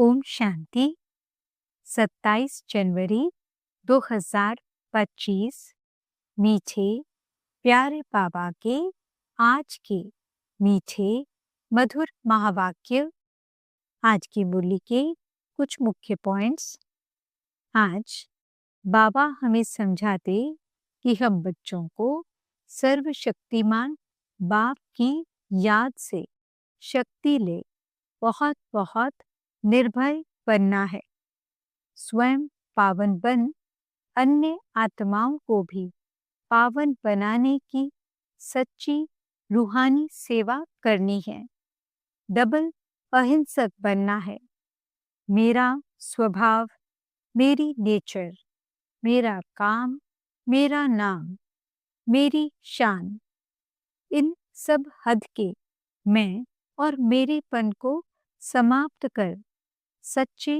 ओम शांति। 27 जनवरी 2025। मीठे प्यारे बाबा के आज के मीठे मधुर महावाक्य। आज की मुरली के कुछ मुख्य पॉइंट्स। आज बाबा हमें समझाते कि हम बच्चों को सर्वशक्तिमान बाप की याद से शक्ति ले बहुत बहुत निर्भय बनना है। स्वयं पावन बन अन्य आत्माओं को भी पावन बनाने की सच्ची रूहानी सेवा करनी है। डबल अहिंसक बनना है। मेरा स्वभाव, मेरी नेचर, मेरा काम, मेरा नाम, मेरी शान, इन सब हद के मैं और मेरेपन को समाप्त कर सच्चे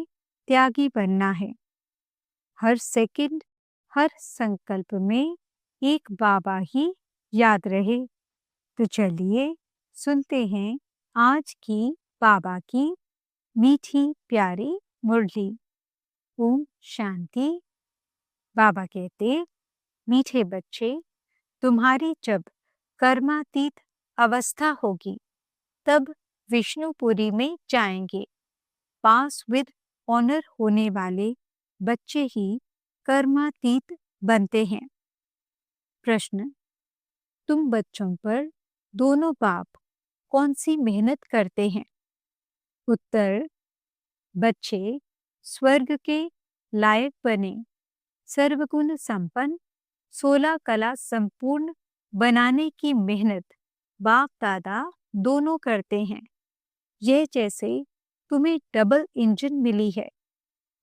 त्यागी बनना है। हर सेकंड, हर संकल्प में एक बाबा ही याद रहे। तो चलिए सुनते हैं आज की बाबा की मीठी प्यारी मुरली। ओम शांति। बाबा कहते, मीठे बच्चे, तुम्हारी जब कर्मातीत अवस्था होगी तब विष्णुपुरी में जाएंगे। पास विद ऑनर होने वाले बच्चे ही कर्मातीत बनते हैं। प्रश्न, तुम बच्चों पर दोनों बाप कौन सी मेहनत करते हैं? उत्तर, बच्चे स्वर्ग के लायक बने, सर्वगुण संपन्न, 16 कला संपूर्ण बनाने की मेहनत बाप दादा दोनों करते हैं। यह जैसे तुम्हें डबल इंजन मिली है,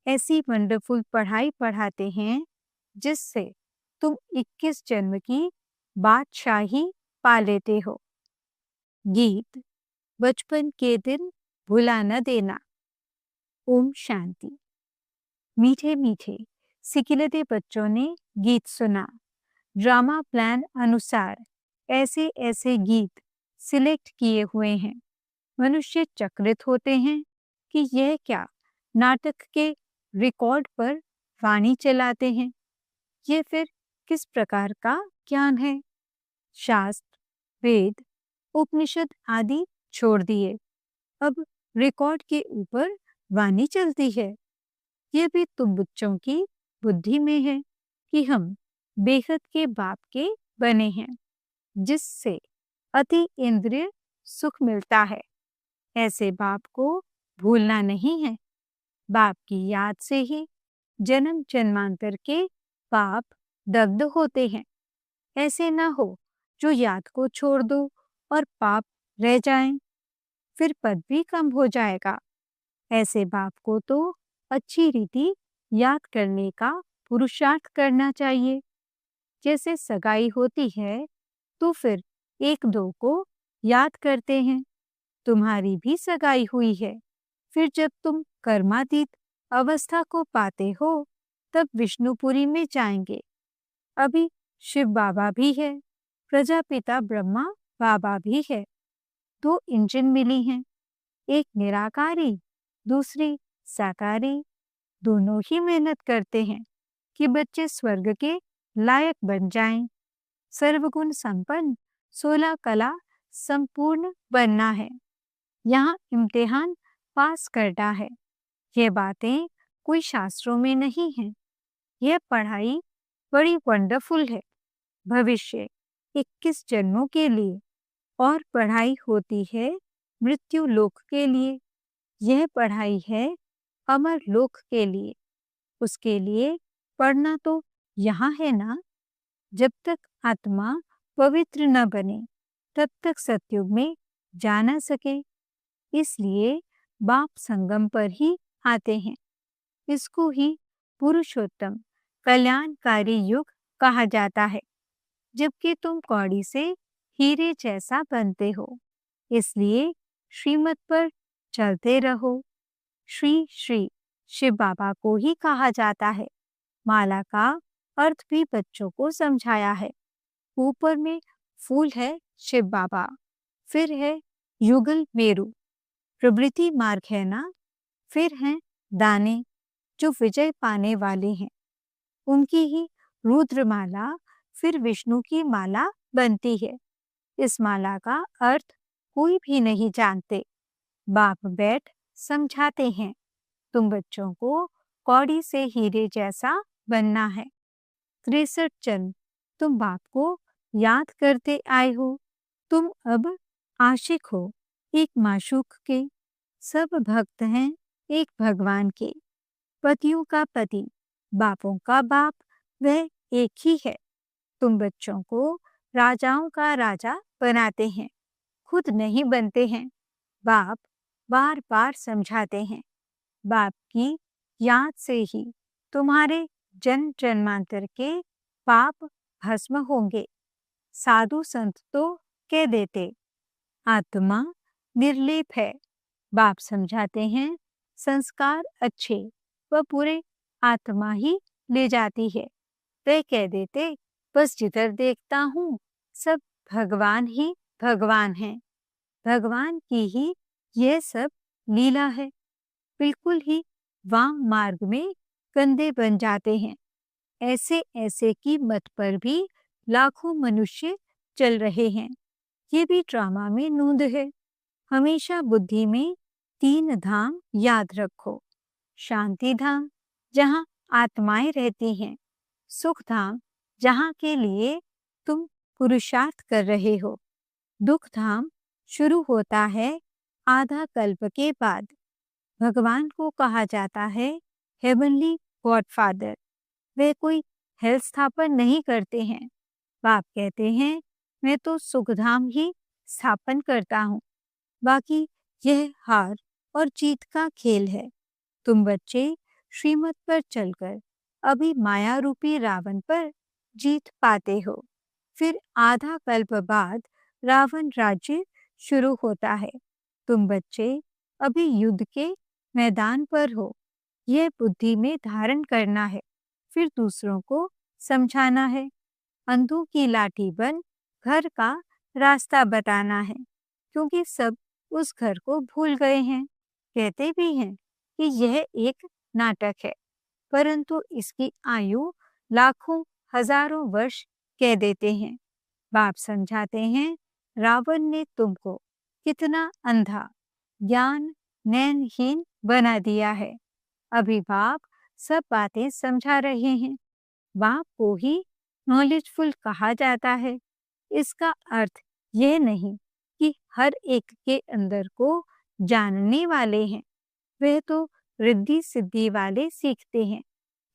ऐसी वंडरफुल पढ़ाई पढ़ाते हैं जिससे तुम 21 जन्म की बादशाही पा लेते हो। गीत, बचपन के दिन भुला न देना। ओम शांति। मीठे मीठे सिकिलते बच्चों ने गीत सुना। ड्रामा प्लान अनुसार ऐसे ऐसे गीत सिलेक्ट किए हुए हैं। मनुष्य चकित होते हैं कि यह क्या नाटक के रिकॉर्ड पर वाणी चलाते हैं। ये फिर किस प्रकार का ज्ञान है? शास्त्र, वेद, उपनिषद आदि छोड़ दिए, अब रिकॉर्ड के ऊपर वाणी चलती है। ये भी तुम बच्चों की बुद्धि में है कि हम बेहद के बाप के बने हैं, जिससे अति इंद्रिय सुख मिलता है। ऐसे बाप को भूलना नहीं है। बाप की याद से ही जन्म जन्मांतर के पाप दग्ध होते हैं। ऐसे ना हो जो याद को छोड़ दो और पाप रह जाएं, फिर पद भी कम हो जाएगा। ऐसे बाप को तो अच्छी रीति याद करने का पुरुषार्थ करना चाहिए। जैसे सगाई होती है तो फिर एक दो को याद करते हैं। तुम्हारी भी सगाई हुई है। फिर जब तुम कर्मातीत अवस्था को पाते हो तब विष्णुपुरी में जाएंगे। अभी शिव बाबा भी है, प्रजापिता ब्रह्मा बाबा भी है। 2 इंजन मिली हैं, एक निराकारी, दूसरी साकारी। दोनों ही मेहनत करते हैं कि बच्चे स्वर्ग के लायक बन जाएं। सर्वगुण संपन्न, 16 कला संपूर्ण बनना है। यहाँ इम्तिहान पास करना है। ये बातें कोई शास्त्रों में नहीं है। यह पढ़ाई बड़ी वंडरफुल है। भविष्य 21 जन्मों के लिए, और पढ़ाई होती है मृत्यु लोक के लिए। यह पढ़ाई है अमर लोक के लिए। उसके लिए पढ़ना तो यहाँ है ना। जब तक आत्मा पवित्र न बने तब तक सतयुग में जा न सके। इसलिए बाप संगम पर ही आते हैं। इसको ही पुरुषोत्तम कल्याणकारी युग कहा जाता है, जबकि तुम कौड़ी से हीरे जैसा बनते हो। इसलिए श्रीमत पर चलते रहो। श्री श्री शिव बाबा को ही कहा जाता है। माला का अर्थ भी बच्चों को समझाया है। ऊपर में फूल है शिव बाबा, फिर है युगल मेरु। प्रवृत्ति मार्ग है ना, फिर हैं दाने जो विजय पाने वाले हैं, उनकी ही रुद्रमाला फिर विष्णु की माला बनती है। इस माला का अर्थ कोई भी नहीं जानते। बाप बैठ समझाते हैं, तुम बच्चों को कौड़ी से हीरे जैसा बनना है। 63 जन्म तुम बाप को याद करते आए हो। तुम अब आशिक हो एक माशूक के। सब भक्त हैं एक भगवान के। पतियों का पति, बापों का बाप, वह एक ही है। तुम बच्चों को राजाओं का राजा बनाते हैं, खुद नहीं बनते हैं। बाप बार बार समझाते हैं, बाप की याद से ही तुम्हारे जन्म जन्मांतर के पाप भस्म होंगे। साधु संत तो कह देते आत्मा निर्लेप है। बाप समझाते हैं, संस्कार अच्छे व पूरे आत्मा ही ले जाती है। वे कह देते, बस जिधर देखता हूँ सब भगवान ही भगवान हैं। भगवान की ही यह सब लीला है। बिल्कुल ही वाम मार्ग में कंधे बन जाते हैं। ऐसे ऐसे की मत पर भी लाखों मनुष्य चल रहे हैं। ये भी ड्रामा में नूंद है। हमेशा बुद्धि में 3 धाम याद रखो। शांति धाम जहाँ आत्माएं रहती हैं, सुख धाम जहाँ के लिए तुम पुरुषार्थ कर रहे हो, दुख धाम शुरू होता है आधा कल्प के बाद। भगवान को कहा जाता है हेवनली गॉडफादर। वे कोई हेल स्थापन नहीं करते हैं। बाप कहते हैं, मैं तो सुखधाम ही स्थापन करता हूँ। बाकी यह हार और जीत का खेल है। तुम बच्चे श्रीमत पर चलकर अभी माया रूपी रावण पर जीत पाते हो। फिर आधा कल्प बाद रावण राज्य शुरू होता है। तुम बच्चे अभी युद्ध के मैदान पर हो। यह बुद्धि में धारण करना है, फिर दूसरों को समझाना है। अंधों की लाठी बन घर का रास्ता बताना है, क्योंकि सब उस घर को भूल गए हैं। कहते भी हैं कि यह एक नाटक है, परंतु इसकी आयु लाखों हजारों वर्ष कह देते हैं। बाप समझाते हैं, रावण ने तुमको कितना अंधा, ज्ञान नैनहीन बना दिया है। अभी बाप सब बातें समझा रहे हैं। बाप को ही नॉलेजफुल कहा जाता है। इसका अर्थ यह नहीं कि हर एक के अंदर को जानने वाले हैं। वह तो रिद्धि सिद्धि वाले सीखते हैं,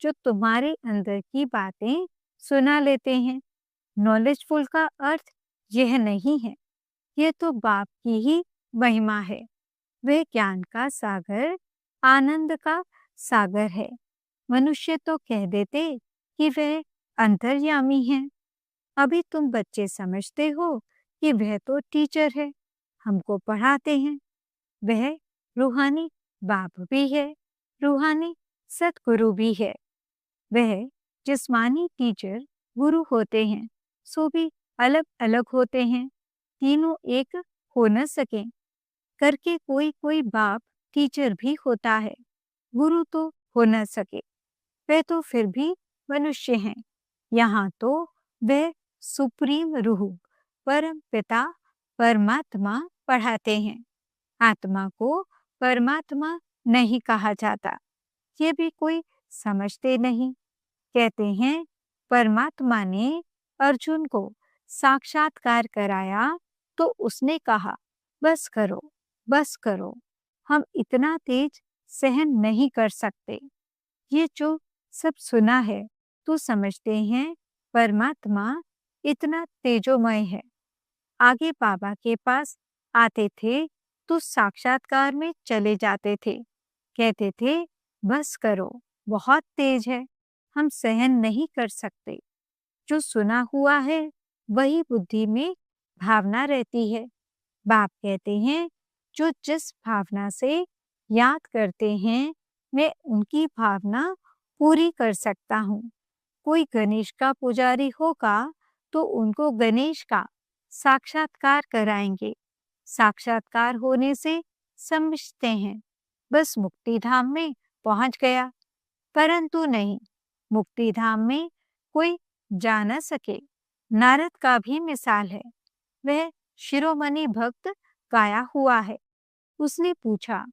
जो तुम्हारे अंदर की बातें सुना लेते हैं। नॉलेजफुल का अर्थ यह नहीं है। यह तो बाप की ही महिमा है। वह ज्ञान का सागर, आनंद का सागर है। मनुष्य तो कह देते कि वह अंतर्यामी है। अभी तुम बच्चे समझते हो कि वह तो टीचर है, हमको पढ़ाते हैं। वह रूहानी बाप भी है, रूहानी सतगुरु भी है। वह जिस्मानी टीचर गुरु होते हैं, सो भी अलग अलग होते हैं। तीनों एक हो न सके करके कोई कोई बाप टीचर भी होता है, गुरु तो हो न सके। वे तो फिर भी मनुष्य हैं। यहाँ तो वे सुप्रीम रूह, परम पिता परमात्मा पढ़ाते हैं। आत्मा को परमात्मा नहीं कहा जाता, ये भी कोई समझते नहीं। कहते हैं परमात्मा ने अर्जुन को साक्षात्कार कराया तो उसने कहा, बस करो, बस करो, हम इतना तेज सहन नहीं कर सकते। ये जो सब सुना है तो समझते हैं परमात्मा इतना तेजोमय है। आगे बाबा के पास आते थे तो साक्षात्कार में चले जाते थे। कहते थे, बस करो, बहुत तेज है, हम सहन नहीं कर सकते। जो सुना हुआ है वही बुद्धि में भावना रहती है। बाप कहते हैं, जो जिस भावना से याद करते हैं मैं उनकी भावना पूरी कर सकता हूँ। कोई गणेश का पुजारी होगा तो उनको गणेश का साक्षात्कार कराएंगे। साक्षात्कार होने से समझते हैं बस मुक्ति धाम में पहुंच गया। परंतु नहीं, मुक्ति धाम में कोई जा न सके। नारद का भी मिसाल है। वह शिरोमणि भक्त गाया हुआ है। उसने पूछा,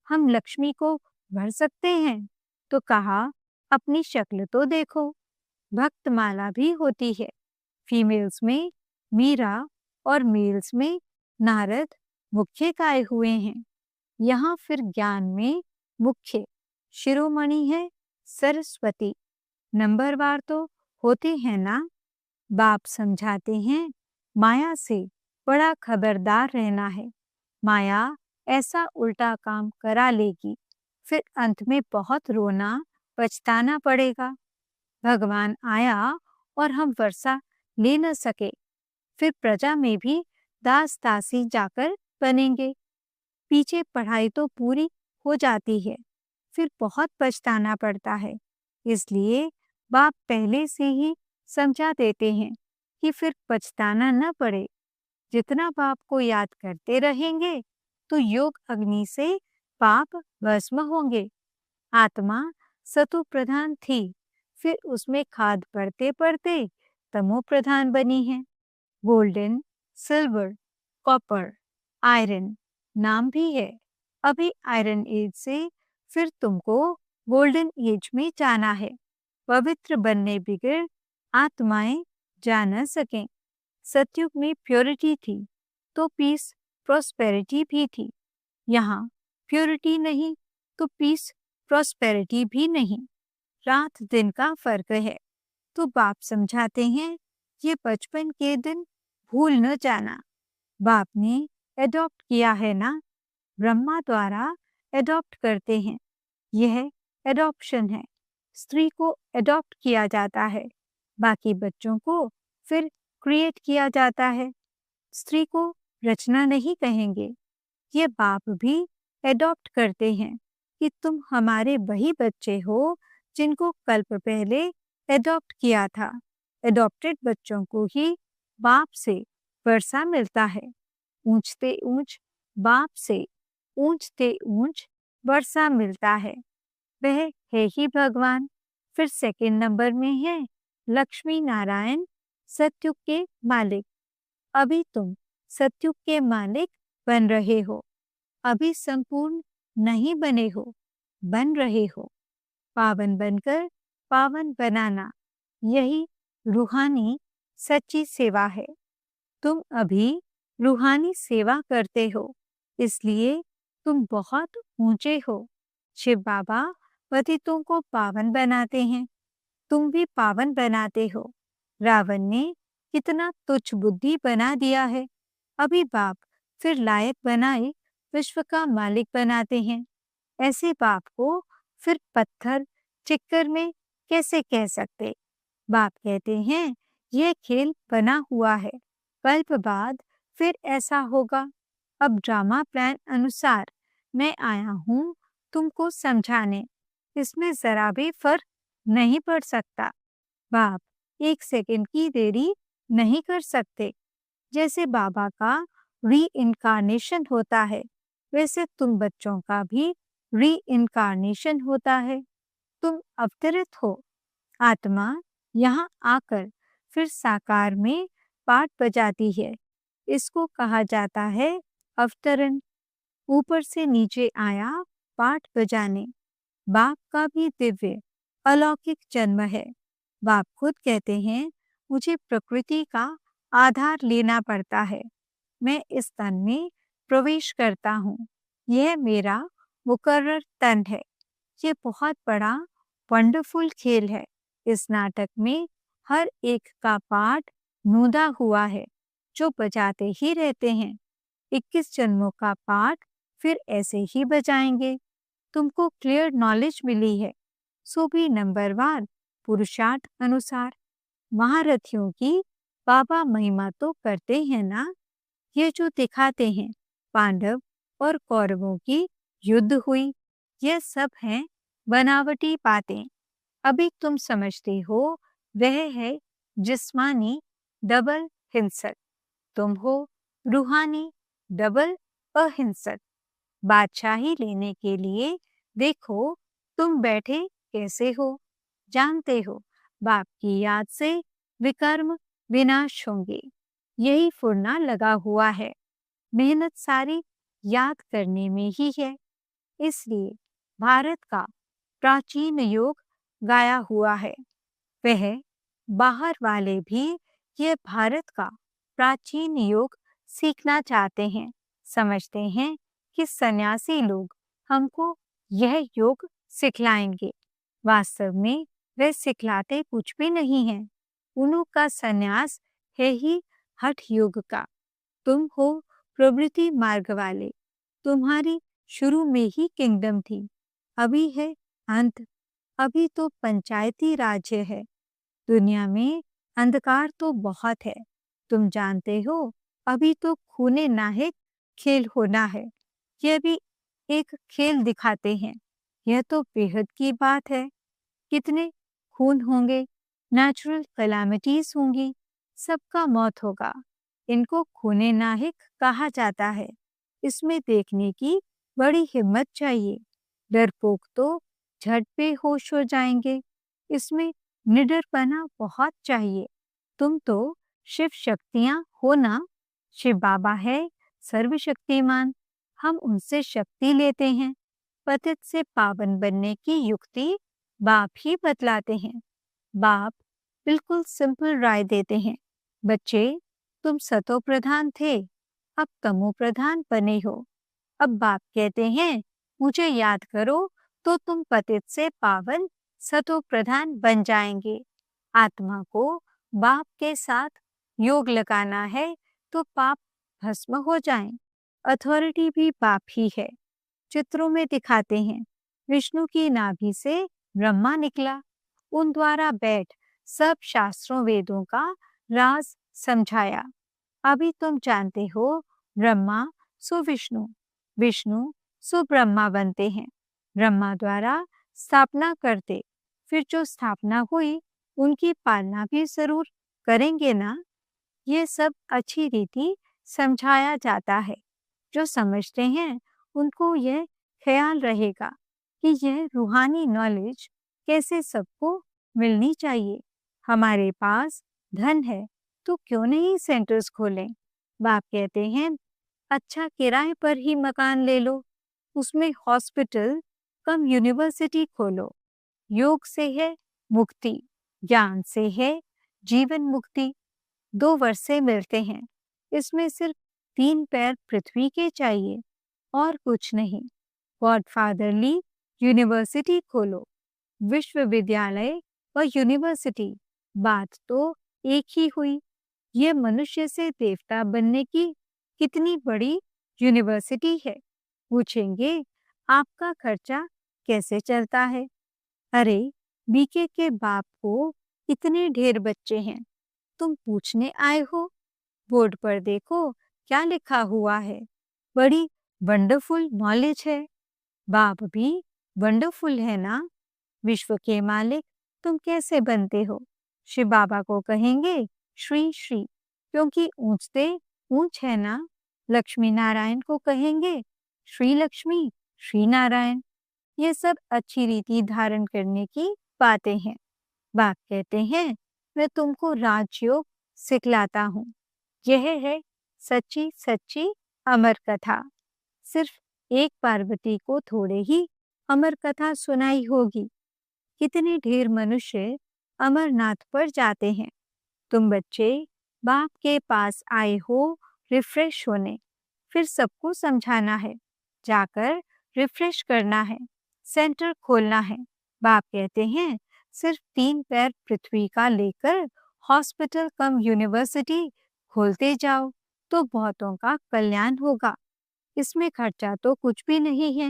हम लक्ष्मी को भर सकते हैं? तो कहा, अपनी शक्ल तो देखो। भक्तमाला भी होती है। फीमेल्स में मीरा और मेल्स में नारद मुख्य गाए हुए हैं। यहाँ फिर ज्ञान में मुख्य शिरोमणि है सरस्वती। नंबरवार तो होते हैं ना। बाप समझाते हैं, माया से बड़ा खबरदार रहना है। माया ऐसा उल्टा काम करा लेगी, फिर अंत में बहुत रोना पछताना पड़ेगा। भगवान आया और हम वर्षा ले न सके, फिर प्रजा में भी दास दासी जाकर बनेंगे। पीछे पढ़ाई तो पूरी हो जाती है, फिर बहुत पछताना पड़ता है। इसलिए बाप पहले से ही समझा देते हैं कि फिर पछताना न पड़े। जितना बाप को याद करते रहेंगे तो योग अग्नि से पाप भस्म होंगे। आत्मा सतो प्रधान थी, फिर उसमें खाद पड़ते पड़ते तमो प्रधान बनी है। गोल्डन, सिल्वर, कॉपर, आयरन नाम भी है। अभी आयरन एज से फिर तुमको गोल्डन एज में जाना है। पवित्र बनने बिगड़ आत्माएं जा न सकें। सतयुग में प्योरिटी थी तो पीस प्रोस्पेरिटी भी थी। यहाँ प्योरिटी नहीं तो पीस प्रोस्पेरिटी भी नहीं। रात दिन का फर्क है। तो बाप समझाते हैं, ये बचपन के दिन भूल न जाना। बाप ने एडॉप्ट किया है ना। ब्रह्मा द्वारा एडॉप्ट करते हैं। यह एडॉप्शन है। स्त्री को एडॉप्ट किया जाता है, बाकी बच्चों को फिर क्रिएट किया जाता है। स्त्री को रचना नहीं कहेंगे। ये बाप भी एडॉप्ट करते हैं कि तुम हमारे वही बच्चे हो जिनको कल्प पहले एडॉप्ट किया था। एडॉप्टेड बच्चों को ही बाप से वर्षा मिलता है। ऊंचते ऊंच बाप से ऊंचते ऊंच वर्षा मिलता है। वह है ही भगवान। फिर सेकंड नंबर में है लक्ष्मी नारायण, सतयुग के मालिक। अभी तुम सतयुग के मालिक बन रहे हो। अभी संपूर्ण नहीं बने हो, बन रहे हो। पावन बनकर पावन बनाना, यही रूहानी सच्ची सेवा है। तुम अभी रूहानी सेवा करते हो, इसलिए तुम बहुत ऊंचे हो। शिव बाबा पतितों को पावन बनाते हैं, तुम भी पावन बनाते हो। रावण ने कितना तुच्छ बुद्धि बना दिया है, अभी बाप फिर लायक बनाए विश्व का मालिक बनाते हैं। ऐसे बाप को फिर पत्थर चिक्कर में कैसे कह सकते। बाप कहते हैं, यह खेल बना हुआ है, कल्प बाद फिर ऐसा होगा। अब ड्रामा प्लान अनुसार मैं आया हूँ तुमको समझाने। इसमें जरा भी फर्क नहीं पड़ सकता। बाप एक सेकंड की देरी नहीं कर सकते। जैसे बाबा का री इनकारनेशन होता है, वैसे तुम बच्चों का भी री इनकारनेशन होता है। तुम अवतरित हो। आत्मा यहाँ आकर फिर साकार में पाठ बजाती है। इसको कहा जाता है अवतरण। ऊपर से नीचे आया पाठ बजाने। बाप का भी दिव्य अलौकिक जन्म है। बाप खुद कहते हैं, मुझे प्रकृति का आधार लेना पड़ता है। मैं इस तन में प्रवेश करता हूँ। यह मेरा मुकर्रर तन है। ये बहुत बड़ा वंडरफुल खेल है। इस नाटक में हर एक का पार्ट नूदा हुआ है, जो बजाते ही रहते हैं। 21 जन्मों का पार्ट फिर ऐसे ही बजाएंगे। तुमको क्लियर नॉलेज मिली है, सो भी नंबरवार पुरुषार्थ अनुसार। महारथियों की बाबा महिमा तो करते हैं ना। ये जो दिखाते हैं पांडव और कौरवों की युद्ध हुई, यह सब हैं बनावटी बातें। अभी तुम समझते हो वह है जिस्मानी डबल हिंसक, तुम हो रूहानी डबल अहिंसक। बादशाही लेने के लिए देखो तुम बैठे कैसे हो। जानते हो बाप की याद से विकर्म विनाश होंगे। यही फुरना लगा हुआ है। मेहनत सारी याद करने में ही है। इसलिए भारत का प्राचीन योग गाया हुआ है। वह बाहर वाले भी ये भारत का प्राचीन योग सीखना चाहते हैं। समझते हैं कि सन्यासी लोग हमको यह योग सिखलाएंगे। वास्तव में वे सिखलाते कुछ भी नहीं हैं। उनका सन्यास है ही हठ योग का। तुम हो प्रवृत्ति मार्ग वाले। तुम्हारी शुरू में ही किंगडम थी, अभी है अंत। अभी तो पंचायती राज्य है। दुनिया में अंधकार तो बहुत है। तुम जानते हो अभी तो खूने नाहक खेल होना है। यह भी एक खेल दिखाते हैं। यह तो बेहद की बात है। कितने खून होंगे, नेचुरल कैलामिटीज होंगी, सबका मौत होगा। इनको खूने नाहक कहा जाता है। इसमें देखने की बड़ी हिम्मत चाहिए। डरपोक तो झट बेहोश हो जाएंगे। इसमें निडरपना बहुत चाहिए। तुम तो शिव शक्तियां हो ना। शिव बाबा है सर्वशक्तिमान। हम उनसे शक्ति लेते हैं। पतित से पावन बनने की युक्ति बाप ही बतलाते हैं। बाप बिल्कुल सिंपल राय देते हैं। बच्चे, तुम सतो प्रधान थे, अब तमो प्रधान बने हो। अब बाप कहते हैं मुझे याद करो तो तुम पतित से पावन सतो प्रधान बन जाएंगे। आत्मा को बाप के साथ योग लगाना है तो पाप भस्म हो जाएं। अथॉरिटी भी बाप ही है। चित्रों में दिखाते हैं विष्णु की नाभि से ब्रह्मा निकला। उन द्वारा बैठ सब शास्त्रों वेदों का राज समझाया। अभी तुम जानते हो ब्रह्मा सो विष्णु, विष्णु सो ब्रह्मा बनते हैं। ब्रह्मा द्वारा स्थापना करते, फिर जो स्थापना हुई उनकी पालना भी जरूर करेंगे ना। ये सब अच्छी रीति समझाया जाता है। जो समझते हैं उनको यह ख्याल रहेगा कि यह रूहानी नॉलेज कैसे सबको मिलनी चाहिए। हमारे पास धन है तो क्यों नहीं सेंटर्स खोलें। बाप कहते हैं अच्छा किराए पर ही मकान ले लो, उसमें हॉस्पिटल कम यूनिवर्सिटी खोलो। योग से है मुक्ति, ज्ञान से है जीवन मुक्ति। 2 वर्षे मिलते हैं। इसमें सिर्फ 3 पैर पृथ्वी के चाहिए और कुछ नहीं। गॉडफादरली यूनिवर्सिटी खोलो। विश्वविद्यालय और यूनिवर्सिटी, बात तो एक ही हुई। यह मनुष्य से देवता बनने की कितनी बड़ी यूनिवर्सिटी है। पूछेंगे आपका खर्चा कैसे चलता है। अरे बीके के बाप को इतने ढेर बच्चे हैं, तुम पूछने आए हो। बोर्ड पर देखो क्या लिखा हुआ है। बड़ी वंडरफुल नॉलेज है। बाप भी वंडरफुल है ना। विश्व के मालिक तुम कैसे बनते हो। शिव बाबा को कहेंगे श्री श्री, क्योंकि ऊंचते ऊंच है ना। लक्ष्मी नारायण को कहेंगे श्री लक्ष्मी श्री नारायण। ये सब अच्छी रीति धारण करने की बातें हैं। बाप कहते हैं मैं तुमको राजयोग सिखलाता हूँ। यह है सच्ची सच्ची अमर कथा। सिर्फ एक पार्वती को थोड़े ही अमर कथा सुनाई होगी। कितने ढेर मनुष्य अमरनाथ पर जाते हैं। तुम बच्चे बाप के पास आए हो रिफ्रेश होने, फिर सबको समझाना है। जाकर रिफ्रेश करना है, सेंटर खोलना है। बाप कहते हैं सिर्फ 3 पैर पृथ्वी का लेकर हॉस्पिटल कम यूनिवर्सिटी खोलते जाओ तो बहुतों का कल्याण होगा। इसमें खर्चा तो कुछ भी नहीं है।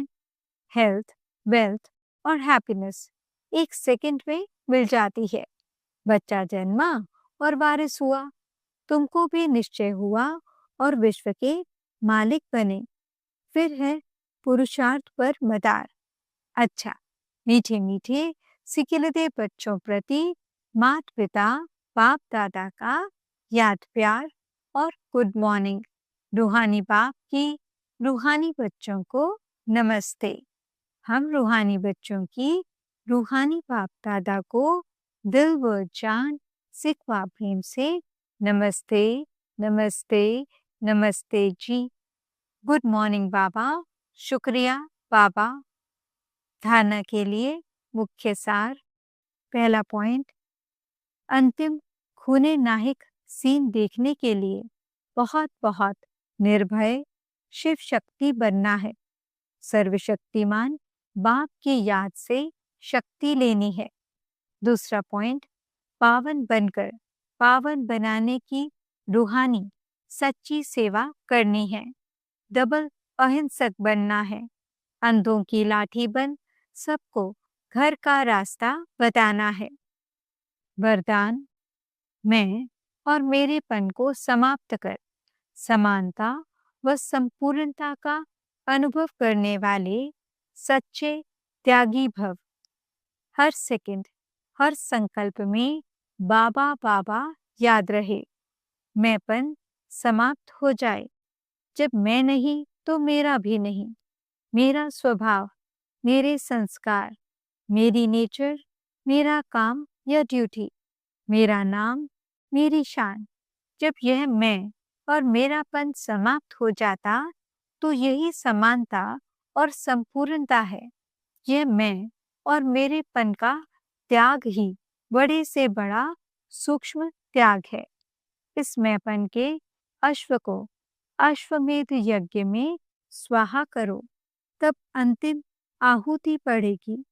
हेल्थ, वेल्थ और हैप्पीनेस 1 सेकंड में मिल जाती है। बच्चा जन्मा और वारिस हुआ। तुमको भी निश्चय हुआ और विश्व के मालिक बने। फिर है पुरुषार्थ पर मदार। अच्छा, मीठे मीठे सिकिलते बच्चों प्रति मात पिता बाप दादा का याद प्यार और गुड मॉर्निंग। रूहानी बाप की रूहानी बच्चों को नमस्ते। हम रूहानी बच्चों की रूहानी बाप दादा को दिल व जान सिखवा प्रेम से नमस्ते, नमस्ते, नमस्ते जी। गुड मॉर्निंग बाबा। शुक्रिया बाबा। धारणा के लिए मुख्य सार। पहला पॉइंट, अंतिम खूने नाहिक सीन देखने के लिए बहुत बहुत निर्भय शिव शक्ति बनना है। सर्वशक्तिमान बाप की याद से शक्ति लेनी है। दूसरा पॉइंट, पावन बनकर पावन बनाने की रूहानी सच्ची सेवा करनी है। डबल अहिंसक बनना है। अंधों की लाठी बन सबको घर का रास्ता बताना है। वरदान, मैं और मेरेपन को समाप्त कर समानता व संपूर्णता का अनुभव करने वाले सच्चे त्यागी भव। हर सेकंड, हर संकल्प में बाबा बाबा याद रहे। मैंपन समाप्त हो जाए। जब मैं नहीं तो मेरा भी नहीं। मेरा स्वभाव, मेरे संस्कार, मेरी नेचर, मेरा काम या ड्यूटी, मेरा नाम, मेरी शान। जब यह मैं और मेरापन समाप्त हो जाता तो यही समानता और संपूर्णता है। यह मैं और मेरेपन का त्याग ही बड़े से बड़ा सूक्ष्म त्याग है। इस मैंपन के अश्व को अश्वमेध यज्ञ में स्वाहा करो, तब अंतिम आहुति पड़ेगी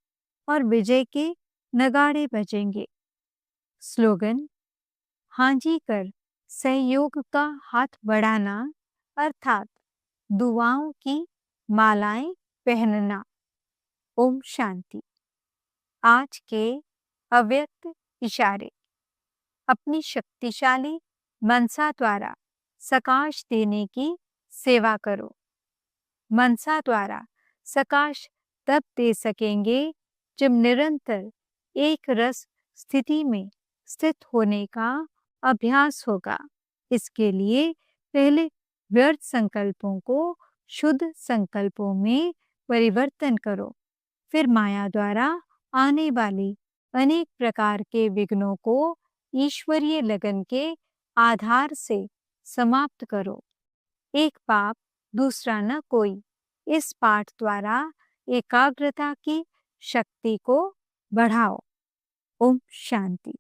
और विजय के नगाड़े बजेंगे। स्लोगन, हांजी कर सहयोग का हाथ बढ़ाना अर्थात दुआओं की मालाएं पहनना। ओम शांति। आज के अव्यक्त इशारे। अपनी शक्तिशाली मनसा द्वारा सकाश देने की सेवा करो। मनसा द्वारा सकाश तब दे सकेंगे जब निरंतर एक रस स्थिति में स्थित होने का अभ्यास होगा। इसके लिए पहले व्यर्थ संकल्पों को शुद्ध संकल्पों में परिवर्तन करो। फिर माया द्वारा आने वाली अनेक प्रकार के विघ्नों को ईश्वरीय लगन के आधार से समाप्त करो। एक पाप दूसरा न कोई। इस पाठ द्वारा एकाग्रता की शक्ति को बढ़ाओ। ओम शांति।